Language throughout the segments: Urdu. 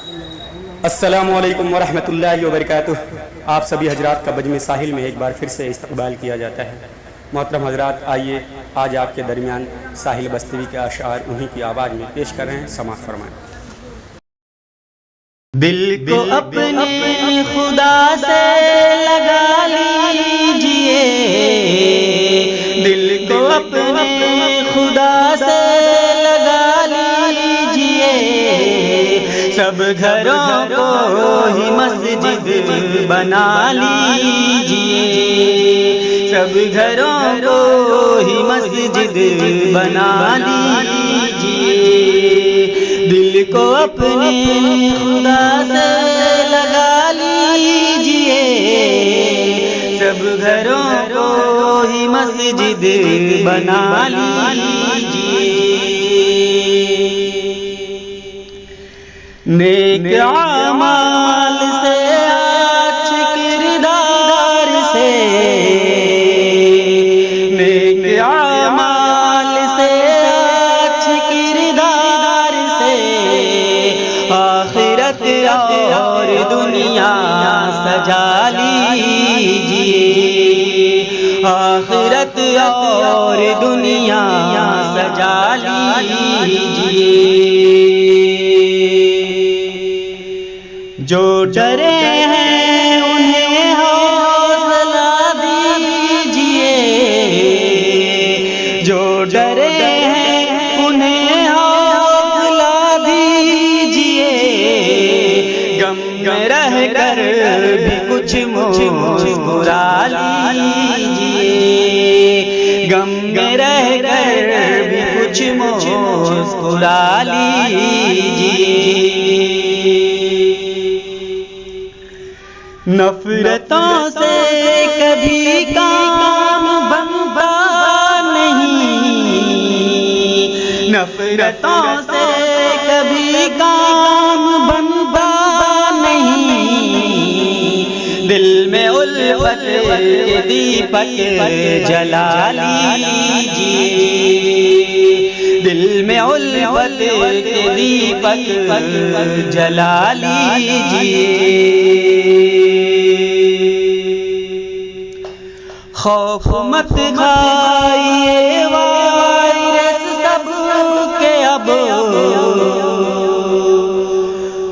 السلام علیکم ورحمۃ اللہ وبرکاتہ۔ آپ سبھی حضرات کا بجم ساحل میں ایک بار پھر سے استقبال کیا جاتا ہے۔ محترم حضرات، آئیے آج آپ کے درمیان ساحل بستوی کے اشعار انہی کی آواز میں پیش کر رہے ہیں، سماعت فرمائیں۔ دل کو اپنے خدا سے لگا لیجئے، دل کو اپنے خدا سے لگا لیجئے، سب گھروں کو ہی مسجد بنا لیجئے، سب گھروں کو ہی مسجد بنا لیجئے، دل کو اپنے خدا سے لگا لیجئے، سب گھروں کو ہی مسجد بنا لیجئے، نیک اعمال سے اچھے کردار سے، نیک اعمال سے اچھے کردار سے، آخرت اور دنیا سجا لیجئے، آخرت اور دنیا سجا لیجئے، جو ڈرے ہیں انہیں حوصلہ دیجئے، جو ڈرے ہیں انہیں حوصلہ دیجئے، غم میں رہ کر بھی کچھ مسکرا لیجئے، غم میں رہ کر بھی کچھ مسکرا لیجئے، نفرتوں سے کبھی کام بنتا نہیں، نفرتوں سے کبھی کام بنتا نہیں، دل میں الفت کے دیپک جلا لیجئے، دل میں الفت کے دیپک جلا لیجئے، خوف مت کھائیے وائرس سب کے اب،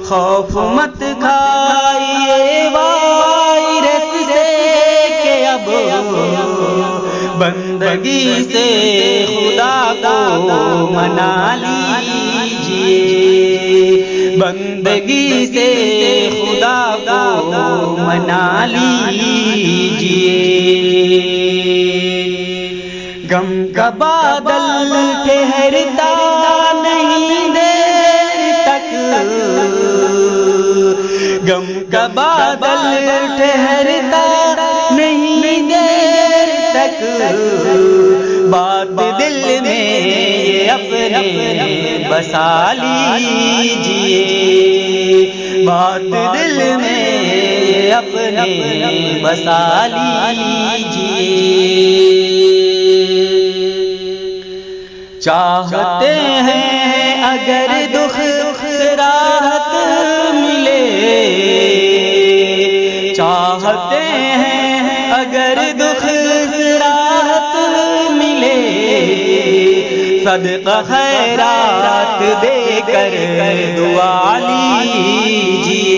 خوف مت کھائیے وائرس سے کہ اب بندگی سے خدا کو منا لیجئے، بندگی سے خدا کو منا لیجئے، غم کا بادل ٹھہرتا نہیں دیر تک، غم کا بادل ٹھہرتا نہیں دیر تک، بات دل میں یہ اپنے بسا لیجئے، بات دل میں یہ اپنے بسا لیجئے، چاہتے ہیں اگر دکھ راحت ملے، چاہتے ہیں اگر دکھ راحت ملے، صدقہ خیرات دے کر دعا لیجئے،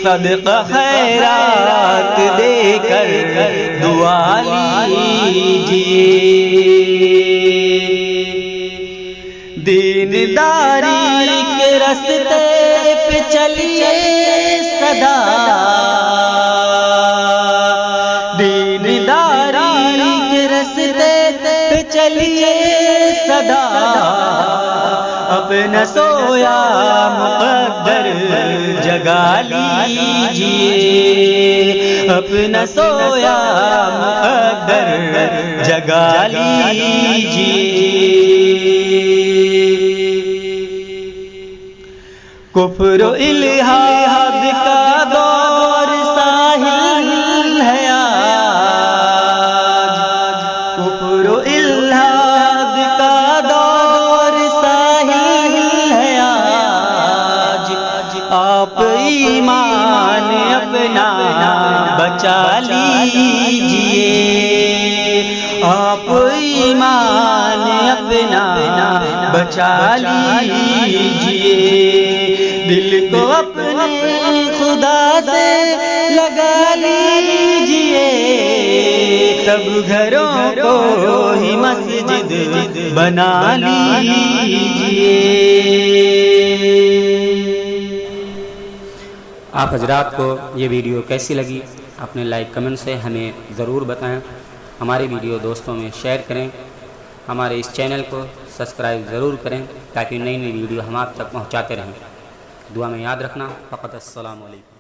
صدقہ خیرات دے کر دعا لیجئے، دینداری کے راستے پہ چلیے سدا، دینداری کے راستے پہ چلیے سدا، اپنا سویا مقدر جگا لیجئے، اپنا سویا مقدر جگا لیجئے، کفر و الحاد کا دور ساحل ہے آج، کفر و الحاد کا دور ساحل ہے آج، آپ ایمان اپنا بچا لیجئے، آپ ایمان اپنا بچا لیجئے، دل کو اپنے خدا سے لگا لیجئے، سب گھروں کو ہی مسجد بنا لیجئے۔ آپ حضرات کو یہ ویڈیو کیسی لگی اپنے لائک کمنٹ سے ہمیں ضرور بتائیں، ہماری ویڈیو دوستوں میں شیئر کریں، ہمارے اس چینل کو سبسکرائب ضرور کریں تاکہ نئی نئی ویڈیو ہم آپ تک پہنچاتے رہیں۔ دعا میں یاد رکھنا۔ فقط السلام علیکم۔